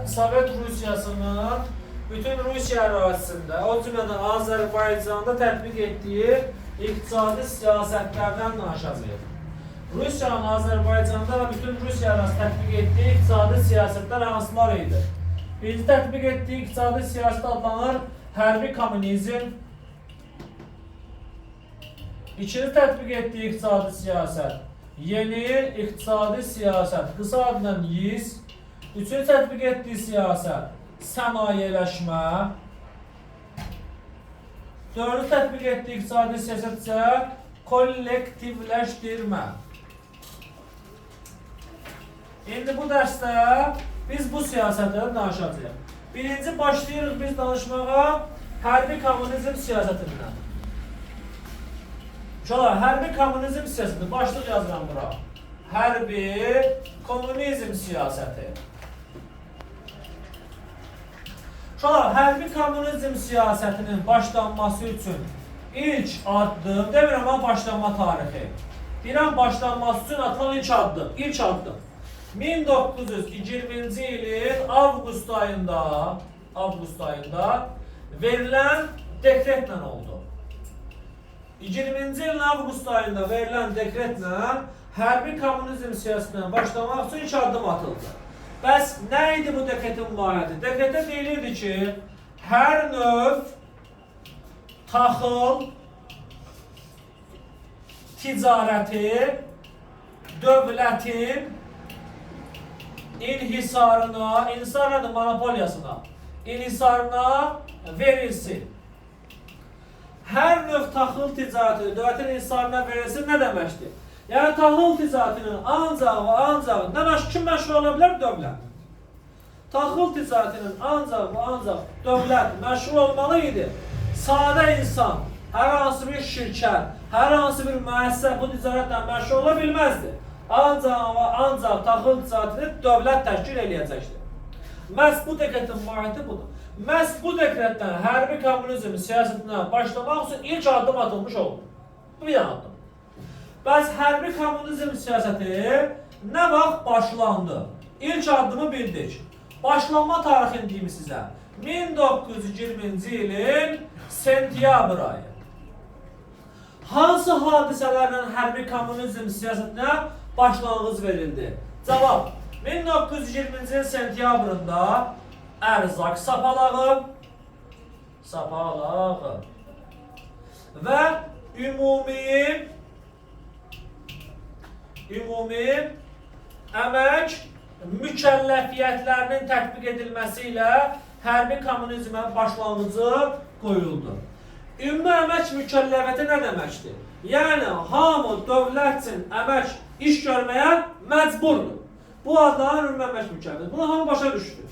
Sovet Rusiyasının bütün Rusiya ərazisində, o cümlədən Azərbaycanda tətbiq etdiyi iqtisadi siyasətlərdən danışacağıq. Rusiyanın Azərbaycanda və bütün Rusiya ərazisində tətbiq etdiyi iqtisadi siyasətlər hansılar idi? Birinci tətbiq etdiyi iqtisadi siyasət adlanır hərbi kommunizm. İkinci tətbiq etdiyi iqtisadi siyasət yeni iqtisadi siyasət, qısa adla YİS. Üçüncü tətbiq etdiyi siyasət sənayeləşmə. Dördüncü tətbiq etdiyi iqtisadi siyasət isə kollektivləşdirmə. İndi bu dərsdə biz bu siyasətləri danışacağıq. Birinci başlayırıq biz danışmağa hərbi kommunizm siyasətindən. Uşaqlar, hərbi kommunizm siyasəti, başlıq yazıram bura. Hərbi kommunizm siyasəti. Uşaqlar, hərbi kommunizm siyasətinin başlanması üçün ilk addım, demirəm ama başlanma tarixi. Deyirəm başlanması üçün atılan ilk addım. 1920-ci ilin avqust ayında verilən dekretlə oldu. 20-ci ilin avqust ayında verilən dekretlə hərbi kommunizm siyasətindən başlamaq üçün ilk addım atıldı. Bəs nə idi bu dekretin mahiyyəti? Dekretdə deyilirdi ki, hər növ taxıl ticarəti dövlətin inhisarına, monopoliyasına, inhisarına verilsin. Hər növ taxıl ticarəti dövlətin inhisarına verilsin nə deməkdir? Yəni taxıl ticarətinin ancaq kim məşğul ola bilər? Dövlət. Taxıl ticarətinin ancaq dövlət məşğul olmalı idi. Sadə insan, hər hansı bir şirkət, hər hansı bir müəssisə bu ticarətlə məşğul ola bilməzdi. Ancaq taxıl ticarətini dövlət təşkil eləyəcəkdir. Məhz bu dekretin mahiyyəti budur. Məhz bu dekretdən hərbi kommunizm siyasətinə başlamaq üçün ilk addım atılmış oldu. Bu bir addım. Bəs hərbi kommunizm siyasəti nə vaxt başlandı? İlk addımı bildik. Başlanma tarixini deyim sizə. 1920-ci ilin sentyabr ayı. Hansı hadisələrlə hərbi kommunizm siyasətinə başlanğıc verildi? Cavab. 1920-ci ilin sentyabrında ərzaq sapalağı və ümumi əmək mükəlləfiyyətlərinin tətbiq edilməsi ilə hərbi kommunizmə başlanğıcı qoyuldu. Ümumi əmək mükəlləfiyyəti nə deməkdir? Yəni, hamı dövlət üçün iş görməyə məcburdur. Bu adlanan ümumi əmək mükəlləfiyyəti. Bunu hamı başa düşdü.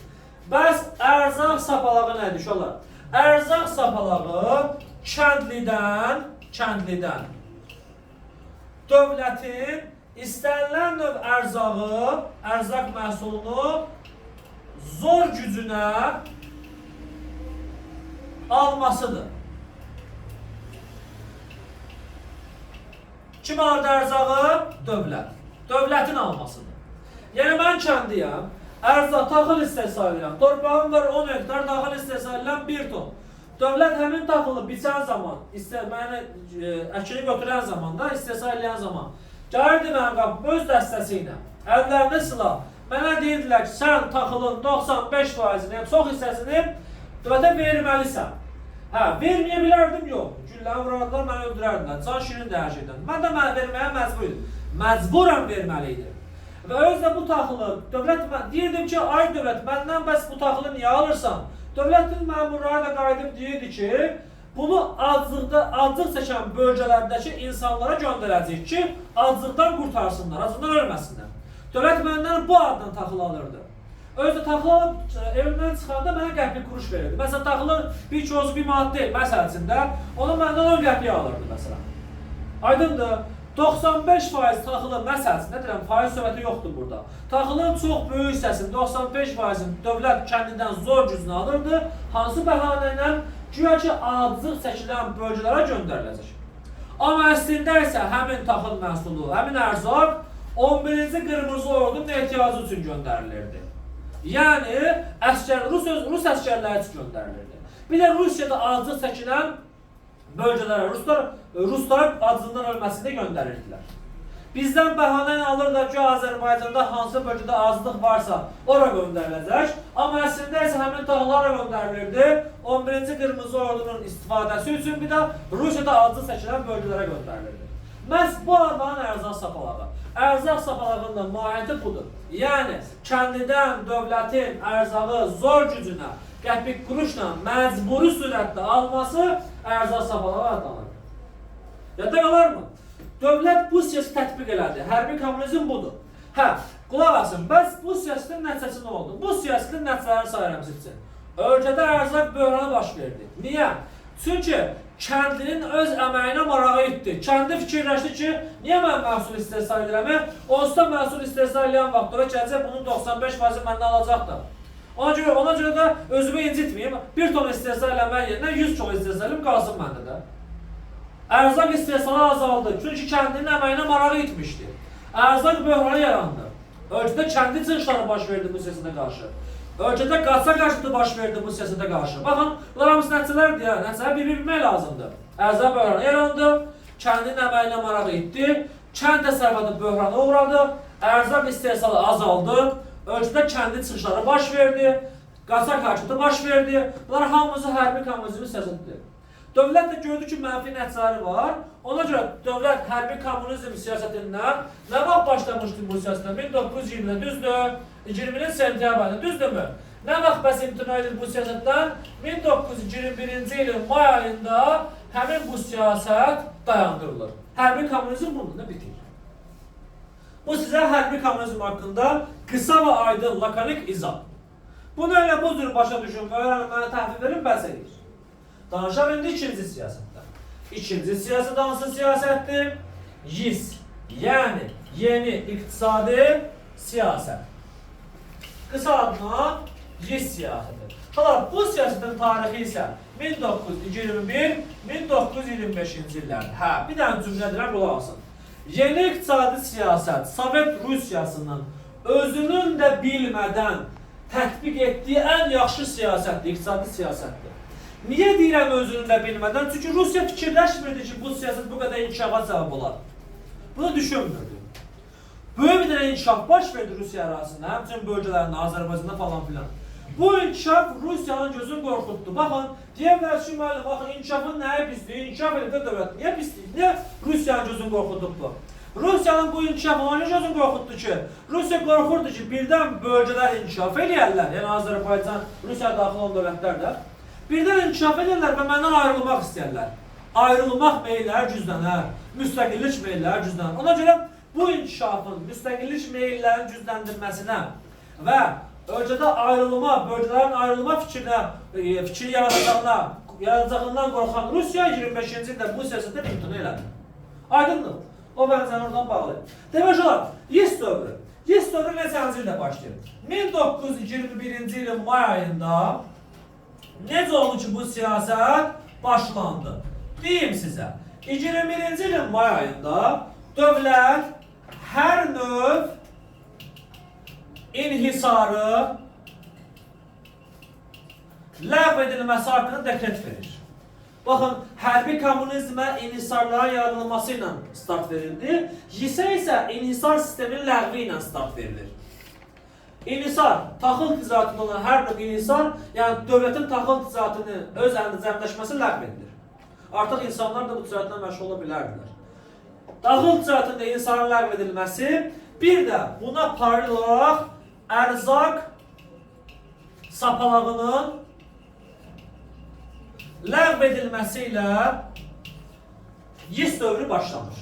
Bəs ərzaq sapalağı nədir? Şolar. Ərzaq sapalağı kəndlidən dövlətin İstənilən növ ərzaq məhsulunu zor gücünə almasıdır. Kim aldı ərzağı? Dövlət. Dövlətin almasıdır. Yəni mən kəndiyəm, taxıl istehsal edirəm. Torpağım var 10 hektar, taxıl istehsal edirəm 1 ton. Dövlət həmin taxılı biçən zaman, əkini götürən zaman da, istehsal edən zaman gəlirdi mənim qapım öz dəstəsi ilə, əllərində silah. Mənə deyirdilər ki, sən taxılın 95%-ni, yəni çox hissəsini dövlətə verməlisən. Verməyə bilərdim, yox. Gülləni vurardılar, mənə öldürərdilər. Can şirindir hər şeydən. Mən də verməyə məcbur idim. Məcburam verməliydim. Və özlə bu taxılı, deyirdim ki, ay dövlət, məndən bəs bu taxılı niyə alırsan? Dövlətin məmurları da qayıdıb deyirdi ki, bunu aclıq çəkən bölgələrdəki insanlara göndərəcək ki, aclıqdan qurtarsınlar, aclıqdan ölməsinlər. Dövlət məndən bu addan taxıl alırdı. Özdə taxıl alıb evimdən çıxanda mənə qəpik kuruş verirdi. Məsələn, taxılın bir kilosu 1 manat deyil, məsələsində, onu məndən 10 qəpiyə alırdı, məsələn. Aydındır, 95% taxılı məsələsində, deyirəm, faiz söhbəti yoxdur burada. Taxılın çox böyük hissəsini, 95%-in dövlət kəndindən zor gücünü alırdı, hansı bəhanə ilə güya ki, aclıq çəkilən bölgələrə göndəriləcək. Amma əslində isə həmin taxıl məhsulu, həmin ərzaq 11-ci qırmızı ordunun ehtiyacı üçün göndərilirdi. Yəni Rus əsgərləri üçün göndərilirdi. Bir də Rusiyada aclıq çəkilən bölgələrə Rusların aclığından ölməsini göndərirdilər. Bizdən bəhanə ilə alırlar ki, Azərbaycanda hansı bölgədə aclıq varsa ora göndəriləcək. Amma əslində isə həmin tağlara göndərilirdi. 11-ci Qırmızı Ordunun istifadəsi üçün bir də Rusiyada aclıq çəkilən bölgələrə göndərilirdi. Məhz bu armanın ərzaq sapalağı. Ərzaq sapalağının da mahiyyəti budur. Yəni, kəndidən dövlətin ərzağı zor gücünə, qəpik quruşla məcburi sürətdə alması ərzaq sapalağı adlanır. Yadda qalarmı? Dövlət bu siyasi tətbiq elədi. Hərbi kommunizm budur. Qulaq asın, bəs bu siyasətin nəticəsi nə oldu? Bu siyasətin nəticələri sayıram sizcə. Ölkədə ərzaq böhranı baş verdi. Niyə? Çünki kəndinin öz əməyinə marağı etdi. Kəndi fikirləşdi ki, niyə mən məhsul istehsal edirəm? Onsuz da məhsul istehsal edən vaxtlara gələcək, bunun 95% məndən alacaqdır. Ona görə də özümü incitməyim. 1 ton istehsal eləmək yerinə 100 ton istehsal edim, qalsın məndə də. Ərzaq istehsalı azaldı. Çünki kəndinin əməyinə marağı etmişdi. Ərzaq böhranı yarandı. Ölkədə kəndi çıxışları baş verdi bu siyasətə qarşı. Ölkədə qaça-qaçdı baş verdi bu siyasətə qarşı. Baxın, bunlar hamısı nəticələrdir ya. Nəticələri bir-bir bilmək lazımdır. Ərzaq böhranı yarandı, kəndin əməyinə marağı etdi, kənd təsərrüfatı böhrana uğradı, ərzaq istehsalı azaldı, ölkədə kəndi çıxışları baş verdi, qaça-qaçdı baş verdi. Bunlar hamısı hərbi kommunizmin siyasətidir. Dövlət də gördü ki, mənfi nəticələri var. Ona görə dövlət hərbi kommunizm siyasətindən nə vaxt başlamışdı bu siyasətdən? 1920-də, düzdür? 20-nin sentyabrında, düzdürmü? Nə vaxt bəs imtina edir bu siyasətdən? 1921-ci ilin may ayında həmin bu siyasət dayandırılır. Hərbi kommunizm bununla bitir. Bu sizə hərbi kommunizm haqqında qısa və aydın, lakanik izah. Bunu elə bu cür başa düşün və öyrənməni təhvil verin, bəs edir. Danışaq indi ikinci siyasətdən. İkinci siyasət hansı siyasətdir? YİS, yəni yeni iqtisadi siyasət. Qısa adına YİS siyasəti. Bu siyasətin tarixi isə 1921-1925-ci illərdir. Bir dənə cümlədirəm, qulaq asın. Yeni iqtisadi siyasət Sovet Rusiyasının özünün də bilmədən tətbiq etdiyi ən yaxşı siyasətdir, iqtisadi siyasətdir. Niyə deyirəm özünün də bilmədən? Çünki Rusiya fikirləşmirdi ki, bu siyasət bu qədər inkişafa səbəb olar. Bunu düşünmürdü. Böyük bir inkişaf baş verdi Rusiya ərazisində, həmçinin bölgələrində, Azərbaycanda falan filan. Bu inkişaf Rusiyanın gözünü qorxutdu. Baxın, deyirlər ki, baxın, inkişafın nəyə pisliyi? İnkişaf edir dövlət. Niyə pisliyi? Niyə Rusiyanın gözünü qorxutub bu? Rusiyanın bu inkişafı ona gözünü qorxutdu ki, Rusiya qorxurdu ki, birdən bölgələr inkişaf eləyərlər. Yəni Azərbaycan, Rusiya daxil olan dövlətlər də. Birdən inkişaf edirlər və məndən ayrılmaq istəyərlər. Ayrılmaq meyilləri güclənər, müstəqillik meyilləri güclənər. Ona görə bu inkişafın, müstəqillik meyillərinin gücləndirməsinə və ölkədə ayrılma, bölgələrin ayrılma fikri yaradacağından qorxan Rusiya 25-ci ildə bu siyasətdən imtina elədi. Aydındır. O bənzəni oradan bağlı. Demək olar, YİS dövrü. YİS dövrü neçənci ildə başlayır? 1921-ci ilin may ayında necə oldu ki, bu siyasət başlandı? Deyim sizə, 21-ci ilin may ayında dövlət hər növ inhisarı ləğv edilməsi haqqında dekret verir. Baxın, hərbi kommunizmə inhisarların yaradılması ilə start verildi. YİS-ə isə inhisar sisteminin ləğvi ilə start verilir. İnhisar, taxıl ticarətində olan hər növ inhisar, yəni dövlətin taxıl ticarətini öz əlində cəmləşməsi ləğv edilir. Artıq insanlar da bu ticarətlə məşğul ola bilərdilər. Taxıl ticarətində inhisarın ləğv edilməsi, bir də buna paralel olaraq ərzaq sapalağının ləğv edilməsi ilə YİS dövrü başlanır.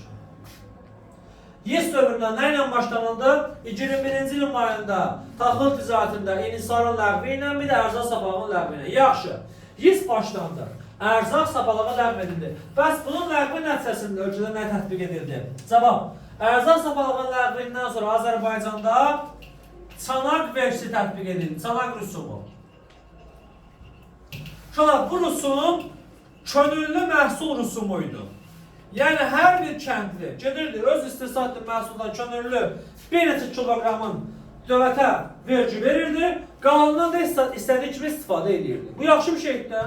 YİS dövründə nə ilə başlanıldı? 21-ci ilin ayında taxıl ticarətində inhisarın ləğvi ilə, bir də ərzaq sapalağının ləğvi ilə. Yaxşı, YİS başlandı. Ərzaq sapalağı ləğv edildi. Bəs bunun ləğvi nəticəsində ölkədə nə tətbiq edildi? Cavab, ərzaq sapalağının ləğvindən sonra Azərbaycanda çanaq vergisi tətbiq edildi. Çanaq rüsumu. Şuna, bu rüsum könüllü məhsul rüsumuydu. Yəni hər bir kəndli gedirdi, öz istehsal etdiyi məhsuldan könüllü bir neçə kiloqramın dövlətə vergi verirdi, qalanından da istədiyi kimi istifadə edirdi. Bu yaxşı bir şeydir də.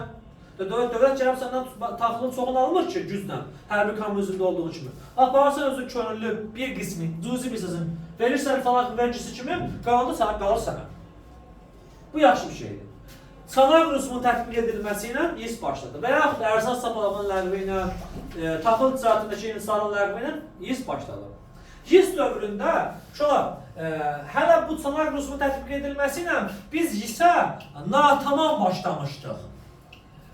Dövlət gəlib səndən taxılın çoxunu almır ki, güclə, hərbi kommunizmdə olduğu kimi. Aparırsan özün könüllü bir qismi, cüzi bir sözün, verirsən falan vergisi kimi, qalanı sənə qalır sənə. Bu yaxşı bir şeydir. Sənaye rusumunun tətbiq edilməsi ilə iş başladı və yaxud ərzaq sapalağının ləğvi ilə, taxıl ticarətindəki insanın ləğvi ilə iş başladı. Yis dövründə hələ bu sənaye rusumunun tətbiq edilməsi ilə biz yisə natamam başlamışdıq.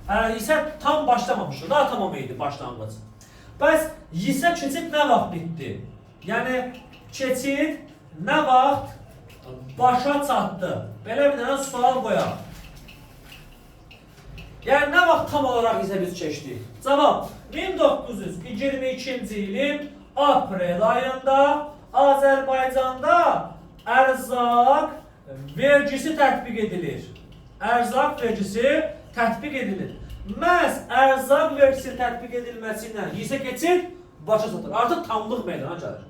Yisə tam başlamamışdı, daha tamam idi başlanğıc. Bəs yisə keçid nə vaxt bitdi? Yəni keçid nə vaxt başa çatdı? Belə bir dənə sual qoyaq. Yəni nə vaxt tam olaraq yisə biz keçdik? Cavab 1922-ci ilin aprel ayında Azərbaycanda ərzaq vergisi tətbiq edilir. Ərzaq vergisi tətbiq edilir. Məhz ərzaq vergisi tətbiq edilməsi ilə yisə keçid başa çatır. Artıq tamlıq meydana gəlir.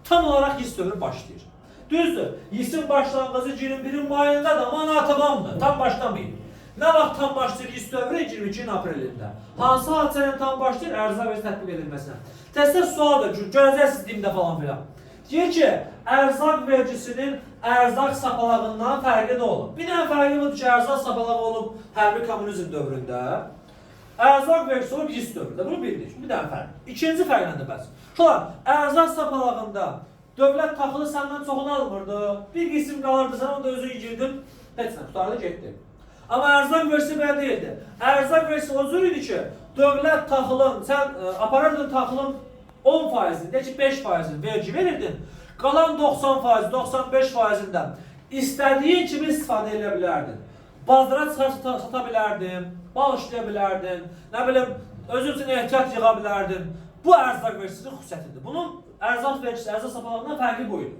Tam olaraq yis dövrü başlayır. Düzdür, yisin başlanğıcı 21-in mayında da amma natamamdır. Tam başlamayın. Nə vaxt tam başlayır yis dövrü? 22-in aprelində. Hansı hadisənin tam başlayır? Ərzaq vergisi tətbiq edilməsinə. Təsdir sualdır, görəcəksiniz dimdə falan filan. Deyir ki, ərzaq vergisinin ərzaq sapalağından fərqi də olub. Bir dənə fərqi budur ki, ərzaq sapalağı olub hərbi kommunizm dövründə, ərzaq vergisi olub yis dövründə. Bunu bildik. Bir dənə fərq. İkinci fərq nədir bəs? Ərzaq sapalağında dövlət taxılı səndən çoxunu almırdı. Bir qism qalırdı, sən onu da özün girdin, heç nə, tutardı, getdi. Amma ərzaq vergisi belə deyildi. Ərzaq vergisi o cür idi ki, dövlət taxılın, sən aparırdın taxılın 10%, deyək ki 5% vergi verirdin. Qalan 90%, 95%-dən istədiyin kimi istifadə edə bilərdin. Bazara çıxarıb sata bilərdin, bal işləyə bilərdin, nə bilim, özün üçün ehtiyat yığa bilərdin. Bu ərzaq vergisinin xüsusiyyətidir. Bunun ərzaq vergisi, ərzaq sapalağından fərqi bu idi.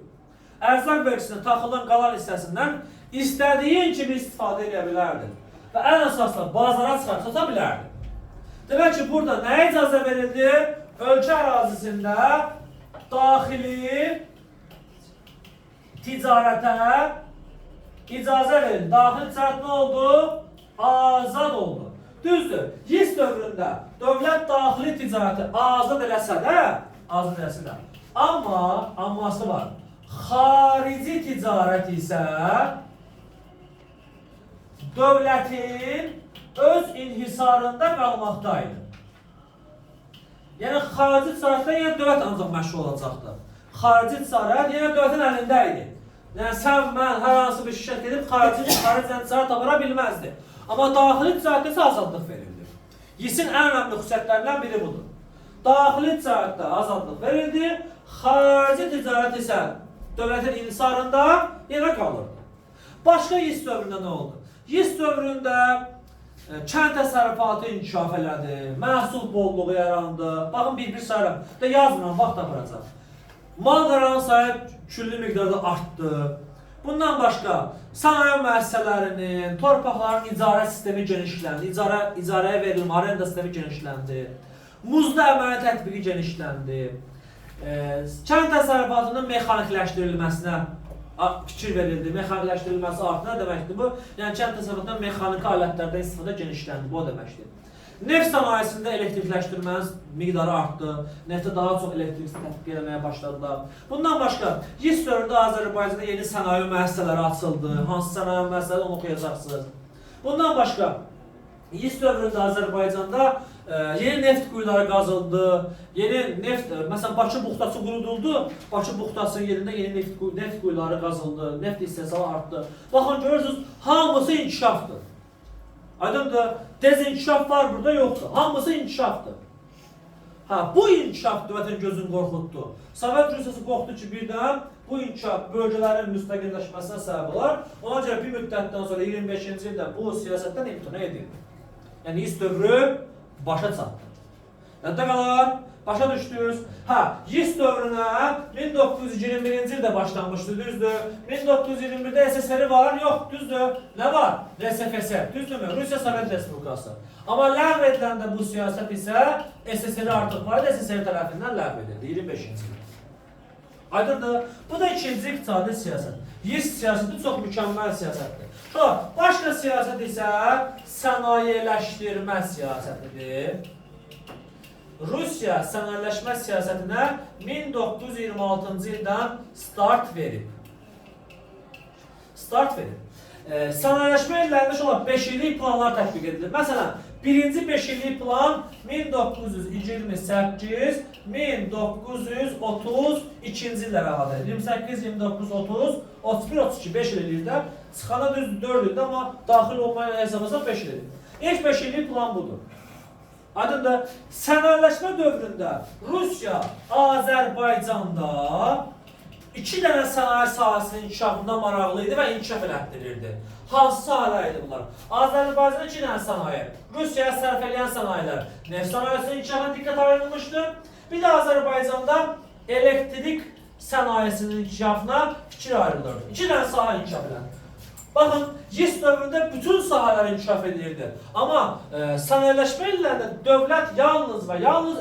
Ərzaq vergisinin taxılın qalan hissəsindən istədiyin kimi istifadə edə bilərdin. Və ən əsaslı bazara çıxarıb sata bilərdin. Demək ki, burada nəyə icazə verildi? Ölkə ərazisində daxili ticarətə icazə verildi. Daxili ticarət nə oldu? Azad oldu. Düzdür, yis dövründə dövlət daxili ticarəti azad eləsə də, amma amması var. Xarici ticarət isə dövlətin öz inhisarında qalmaqdaydı. Yəni, xarici ticarətdə yenə dövlət ancaq məşğul olacaqdır. Xarici ticarət yenə dövlətin əlində idi. Yəni, sən, mən, hər hansı bir şirkət edib xarici ticarət apara bilməzdi. Amma daxili ticarətdə isə azadlıq verildi. Yisin ən önəmli xüsusiyyətlərindən biri budur. Daxili ticarətdə azadlıq verildi, xarici ticarət isə dövlətin inhisarında yenə qalırdı. Başqa yis dövründə nə oldu? Yis dövründə kənd təsərrüfatı inkişaf elədi, məhsul bolluğu yarandı. Baxın, bir sayıram, yazmıram, vaxt aparacaq. Mal qaranın sayı küllü miqdarda artdı. Bundan başqa, sənaye müəssisələrinin, torpaqların icarə sistemi genişləndi, icarəyə verilmə, arenda sistemi genişləndi. Muzlu əməliyyat tətbiqi genişləndi. Kənd təsərrüfatının mexanikləşdirilməsinə fikir verildi, mexanikləşdirilməsi artdı. Nə deməkdir bu? Yəni, kənd təsərrüfatından mexaniki alətlərdən istifadə genişləndi, bu o deməkdir. Neft sənayesində elektrikləşdirmənin miqdarı artdı, neftə daha çox elektrik tətbiq etməyə başladılar. Bundan başqa, yis dövründə Azərbaycanda yeni sənaye müəssisələri açıldı, hansı sənaye müəssisələri onu oxuyacaqsınız. Bundan başqa, yis dövründə Azərbaycanda yeni neft quyuları qazıldı, yeni neft, məsələn, Bakı buxtası quruduldu, Bakı buxtasının yerində yeni neft quyuları qazıldı, neft istehsalı artdı. Baxın, görürsünüz, hamısı inkişafdır. Aydındır, dezinkişaf var burada, yoxdur. Hamısı inkişafdır. Bu inkişaf dövlətin gözünü qorxutdu. Sovet Rusiyası qorxdu ki, birdən bu inkişaf bölgələrin müstəqilləşməsinə səbəb olar. Ona görə bir müddətdən sonra 25-ci ildə bu siyasətdən imtina edildi. Yəni, yis dövrü başa çatdı. Nədə qalar? Başa düşdünüz? Yis dövrünə 1921-ci ildə başlanmışdı, düzdür. 1921-də SSR var, yox, düzdür. Nə var? RSFSR, düzdürmü? Rusiya Sovet Respublikası. Amma ləğv ediləndə bu siyasət isə SSR artıq var idi, SSR tərəfindən ləğv edildi, 25-ci ildə. Aydındır. Bu da ikinci iqtisadi siyasət. YIS siyasəti çox mükəmməl siyasətdir. Sonra başqa siyasət isə sənayeləşdirmə siyasətidir. Rusiya sənayeləşmə siyasətinə 1926-cı ildən start verib. Sənayeləşmə illərində olan 5 illik planlar tətbiq edilir. Məsələn, birinci 5 illik plan 1928-1932-ci illərə əhatə edir. 28, 29, 30, 31, 32, 5 il illikdə. Çıxana düz 4 ildə, amma daxil olmaya hesablasaq 5 il edir. İlk 5 illik plan budur. Aydındır, sənayeləşmə dövründə Rusiya, Azərbaycanda 2 dənə sənaye sahəsinin inkişafına maraqlı idi və inkişaf elətdirirdi. Hansı sahələr idi bunlar? Azərbaycanda 2 dənə sənaye, Rusiyaya sərf edən sənayilər, neft sənayesinin inkişafına diqqət ayrılmışdı. Bir də Azərbaycanda elektrik sənayesinin inkişafına fikir ayrılırdı. 2 dənə sahə inkişaf elətdirirdi. Baxın, YIS dövründə bütün sahələr inkişaf edirdi. Amma sənayeləşmə illərində dövlət yalnız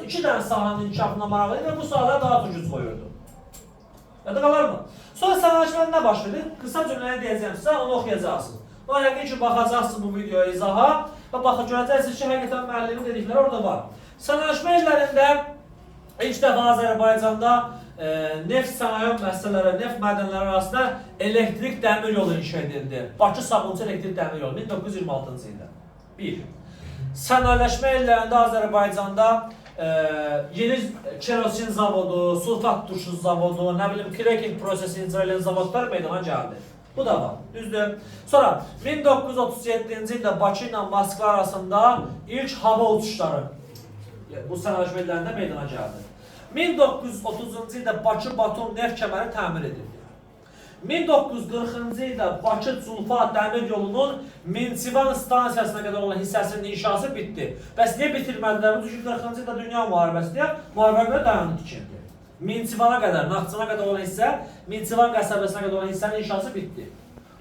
2 dənə sahənin inkişafına maraqlı idi və bu sahələr daha çox güc qoyurdu. Yada qalar mı? Sonra sənayeləşmədə nə baş verir? Qısa cümləni deyəcəm sizə, onu oxuyacaqsınız. O həqiqi ki, baxacaqsınız bu videoya izaha və görəcəksiniz ki, həqiqətən müəllimin dedikləri orada var. Sənayeləşmə illərində ilk dəfə Azərbaycanda neft sənaye müəssisələri, neft mədənləri arasında elektrik dəmir yolu inşa edildi. Bakı-Sabunçu elektrik dəmir yolu 1926-cı ildə. 1. Sənayeləşmə illərində Azərbaycanda yeni kerosin zavodu, sulfat turşu zavodu, nə bilim, cracking prosesi icra edən zavodlar meydana gəldi. Bu da var, düzdür. Sonra 1937-ci ildə Bakı ilə Moskva arasında ilk hava uçuşları bu sənayeləşmə illərində meydana gəldi. 1930-cu ildə Bakı-Batum neft kəməri təmir edildi. 1940-cı ildə Bakı-Culfa dəmir yolunun Minsivan stansiyasına qədər olan hissəsinin inşası bitdi. Bəs niyə bitirmədilər? Bu 40-cı ildə dünya müharibəsində müharibəyə dayandı tikildi. Minsivana qədər, Naxçıvana qədər olan hissə, Minsivan qəsəbəsinə qədər olan hissənin inşası bitdi.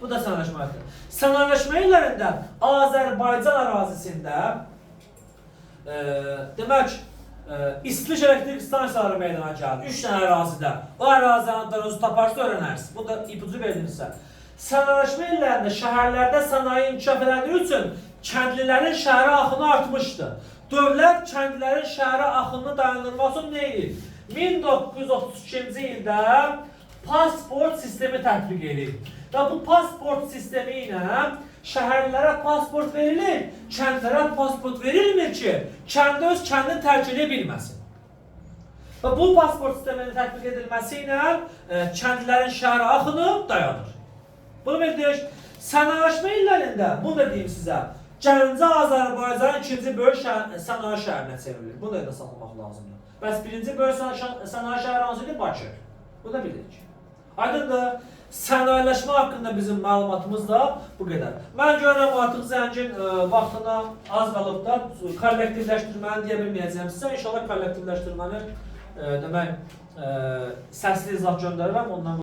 Bu da sənayeləşmədir. Sənayeləşmə illərində Azərbaycan ərazisində demək, İstilik elektrik stansiyaları meydana gəldi. 3 dənə ərazidə. O ərazilərin adları özü taparsa öyrənərsiniz. Bu da ipucu verilirsə. Sənayeləşmə illərində şəhərlərdə sənaye inkişaf elədiyi üçün kəndlilərin şəhərə axını artmışdı. Dövlət kəndlilərin şəhərə axını dayandırmaq üçün nə edir? 1932-ci ildə pasport sistemi tətbiq edir. Və bu pasport sistemi ilə şəhərlərə pasport verilir, kəndlərə pasport verilmir ki, kəndi öz kəndini tərk edə bilməsin. Və bu pasport sisteminin tətbiq edilməsi ilə kəndlərin şəhərə axını dayanır. Bunu bildik. Sənayeləşmə illərində, bunu da deyim sizə, Gəncə Azərbaycanın ikinci böyük sənaye şəhərinə çevrilir. Bunu da saxlamaq lazımdır. Bəs birinci böyük sənaye şəhəri hansıdır? Bakı. Bunu da bilirik. Aydındır. Sənayeləşmə haqqında bizim məlumatımız da bu qədər. Mən görürəm artıq zəngin vaxtına az qalıb da kollektivləşdirməni deyə bilməyəcəm sizə. İnşallah kollektivləşdirməni demək səsli izah göndərirəm ondan.